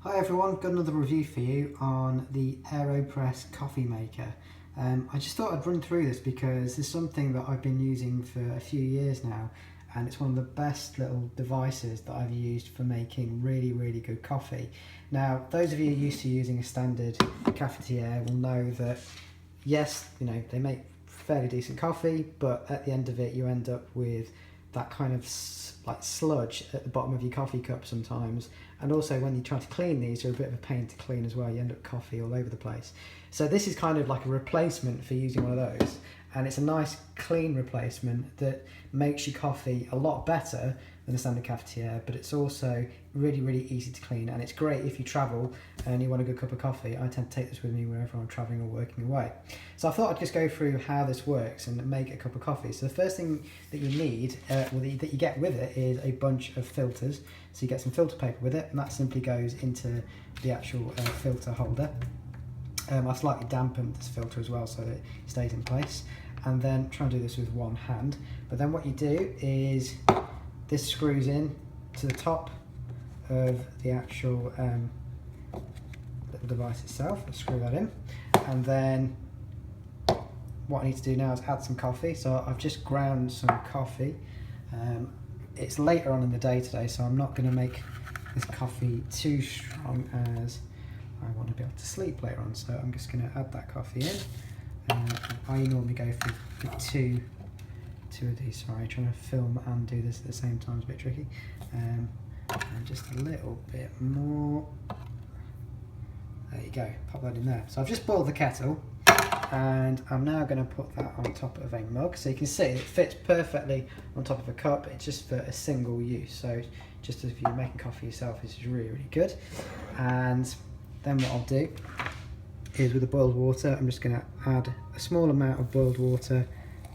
Hi everyone, got another review for you on the Aeropress coffee maker. I just thought I'd run through this because it's something that I've been using for a few years now, and it's one of the best little devices that I've used for making really good coffee. Now, those of you used to using a standard cafetiere will know that yes, you know, they make fairly decent coffee, but at the end of it you end up with that kind of like sludge at the bottom of your coffee cup sometimes, and also when you try to clean these, they're a bit of a pain to clean as well. You end up coffee all over the place. So this is kind of like a replacement for using one of those, and it's a nice clean replacement that makes your coffee a lot better than a standard cafetiere, but it's also really easy to clean, and it's great if you travel and you want a good cup of coffee. I tend to take this with me wherever I'm traveling or working away. So I thought I'd just go through how this works and make a cup of coffee. So the first thing that you need, that you get with it, is a bunch of filters. So you get some filter paper with it, and that simply goes into the actual filter holder. I slightly dampened this filter as well so that it stays in place, and then try and do this with one hand. But then what you do is this screws in to the top of the actual little device itself. Let's screw that in, and then what I need to do now is add some coffee. So I've just ground some coffee. It's later on in the day today, so I'm not going to make this coffee too strong as I want to be able to sleep later on. So I'm just going to add that coffee in. I normally go for two of these. Sorry, trying to film and do this at the same time is a bit tricky. And just a little bit more. There you go, pop that in there. So I've just boiled the kettle, and I'm now going to put that on top of a mug. So you can see it fits perfectly on top of a cup. It's just for a single use. So just if you're making coffee yourself, this is really good. And then what I'll do is, with the boiled water, I'm just going to add a small amount of boiled water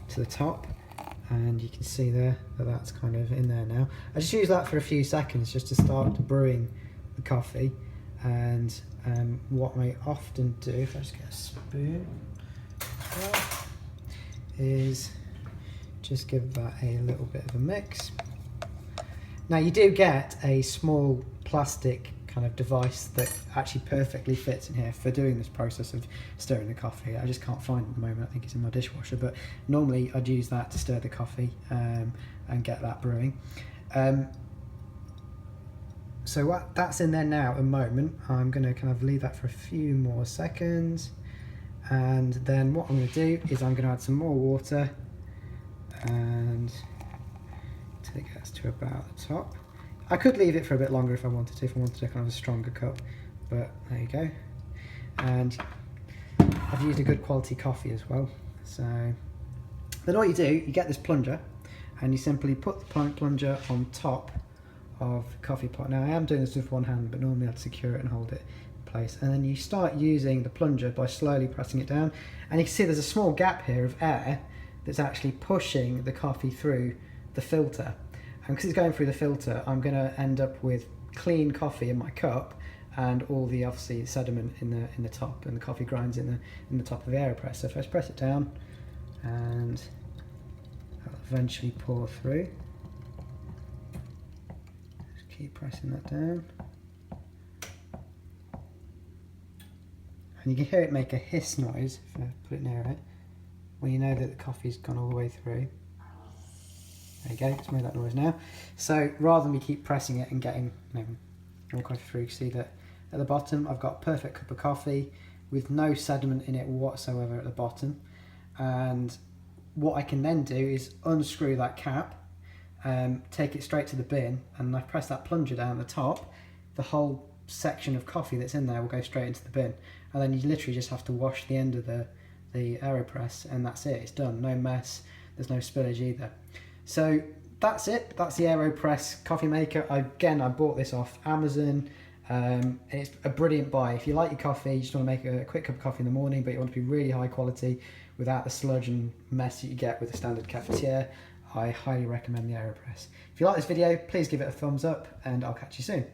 to the top. And you can see there that that's kind of in there now. I just use that for a few seconds just to start brewing the coffee. And what I often do, if I just get a spoon, is just give that a little bit of a mix. Now you do get a small plastic kind of device that actually perfectly fits in here for doing this process of stirring the coffee. I just can't find it at the moment. I think it's in my dishwasher, but normally I'd use that to stir the coffee and get that brewing. So that's in there now at the moment. I'm going to kind of leave that for a few more seconds, and then what I'm going to do is I'm going to add some more water and take that to about the top. I could leave it for a bit longer if I wanted to, kind of a stronger cup, but there you go. And I've used a good quality coffee as well. So then all you do, you get this plunger, and you simply put the plunger on top of the coffee pot. Now I am doing this with one hand, but normally I'd secure it and hold it in place. And then you start using the plunger by slowly pressing it down, and you can see there's a small gap here of air that's actually pushing the coffee through the filter. And because it's going through the filter, I'm going to end up with clean coffee in my cup, and all the obviously sediment in the top, and the coffee grinds in the top of the Aeropress. So if I just press it down, and that'll eventually pour through. Just keep pressing that down, and you can hear it make a hiss noise if I put it near it, when you know that the coffee's gone all the way through. There you go, it's made that noise now. So rather than me keep pressing it and getting all coffee through, you can see that at the bottom I've got a perfect cup of coffee with no sediment in it whatsoever at the bottom. And what I can then do is unscrew that cap, take it straight to the bin, and I press that plunger down at the top, the whole section of coffee that's in there will go straight into the bin. And then you literally just have to wash the end of the Aeropress, and that's it, it's done. No mess, there's no spillage either. So that's it, that's the Aeropress coffee maker. I bought this off Amazon. It's a brilliant buy. If you like your coffee, you just want to make a quick cup of coffee in the morning, but you want to be really high quality without the sludge and mess that you get with a standard cafetiere, I highly recommend the Aeropress. If you like this video, please give it a thumbs up, and I'll catch you soon.